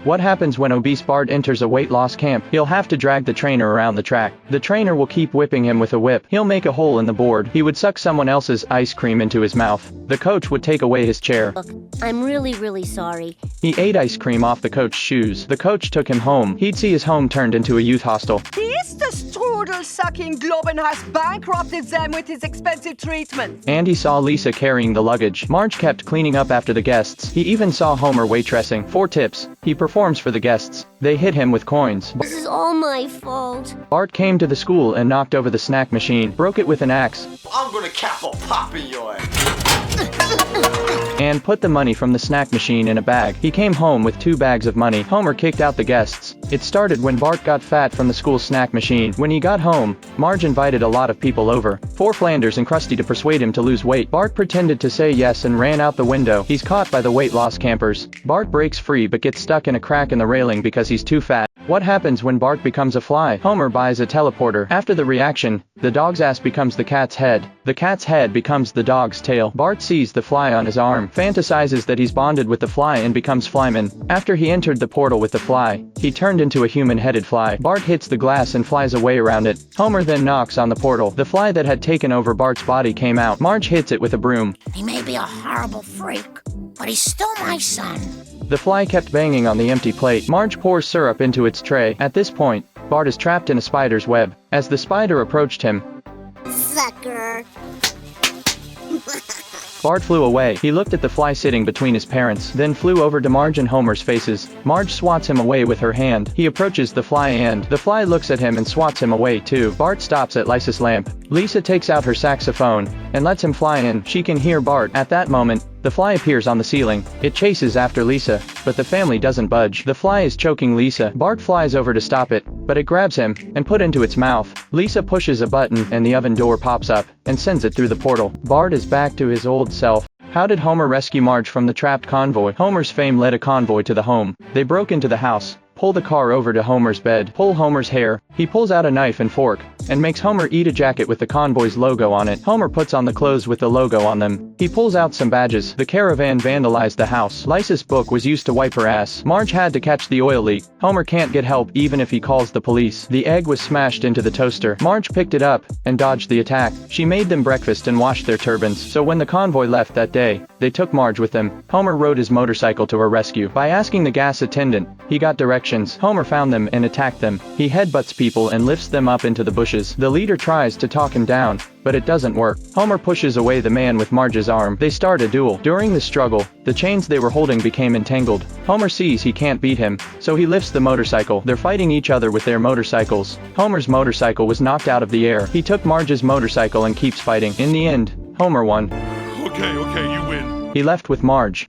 What happens when obese Bart enters a weight loss camp? He'll have to drag the trainer around the track. The trainer will keep whipping him with a whip. He'll make a hole in the board. He would suck someone else's ice cream into his mouth. The coach would take away his chair. Look, I'm really sorry. He ate ice cream off the coach's shoes. The coach took him home. He'd see his home turned into a youth hostel. The strudel-sucking Globen has bankrupted them with his expensive treatment. Andy saw Lisa carrying the luggage. Marge kept cleaning up after the guests. He even saw Homer waitressing. 4 tips. He performs for the guests. They hit him with coins. This is all my fault. Bart came to the school and knocked over the snack machine, broke it with an axe, I'm gonna cap a pop in your ass. and put the money from the snack machine in a bag. He came home with 2 bags of money. Homer kicked out the guests. It started when Bart got fat from the school snack machine. When he got home, Marge invited a lot of people over. 4 Flanders and Krusty to persuade him to lose weight. Bart pretended to say yes and ran out the window. He's caught by the weight loss campers. Bart breaks free but gets stuck in a crack in the railing because he's too fat. What happens when Bart becomes a fly? Homer buys a teleporter. After the reaction, the dog's ass becomes the cat's head. The cat's head becomes the dog's tail. Bart sees the fly on his arm, fantasizes that he's bonded with the fly and becomes flyman. After he entered the portal with the fly, he turned into a human-headed fly. Bart hits the glass and flies away around it. Homer then knocks on the portal. The fly that had taken over Bart's body came out. Marge hits it with a broom. He may be a horrible freak, but he's still my son. The fly kept banging on the empty plate. Marge pours syrup into its tray. At this point, Bart is trapped in a spider's web. As the spider approached him, Sucker. Bart flew away. He looked at the fly sitting between his parents, then flew over to Marge and Homer's faces. Marge swats him away with her hand. He approaches the fly and the fly looks at him and swats him away too. Bart stops at Lisa's lamp. Lisa takes out her saxophone and lets him fly in. She can hear Bart. At that moment, the fly appears on the ceiling. It chases after Lisa, but the family doesn't budge. The fly is choking Lisa. Bart flies over to stop it, but it grabs him and put into its mouth. Lisa pushes a button and the oven door pops up and sends it through the portal. Bart is back to his old self. How did Homer rescue Marge from the trapped convoy? Homer's fame led a convoy to the home. They broke into the house, pull the car over to Homer's bed, pull Homer's hair. He pulls out a knife and fork, and makes Homer eat a jacket with the convoy's logo on it. Homer puts on the clothes with the logo on them. He pulls out some badges. The caravan vandalized the house. Lisa's book was used to wipe her ass. Marge had to catch the oil leak. Homer can't get help even if he calls the police. The egg was smashed into the toaster. Marge picked it up and dodged the attack. She made them breakfast and washed their turbans. So when the convoy left that day, they took Marge with them. Homer rode his motorcycle to her rescue. By asking the gas attendant, he got directions. Homer found them and attacked them. He headbutts people and lifts them up into the bushes. The leader tries to talk him down, but it doesn't work. Homer pushes away the man with Marge's arm. They start a duel. During the struggle, the chains they were holding became entangled. Homer sees he can't beat him, so he lifts the motorcycle. They're fighting each other with their motorcycles. Homer's motorcycle was knocked out of the air. He took Marge's motorcycle and keeps fighting. In the end, Homer won. Okay, you win. He left with Marge.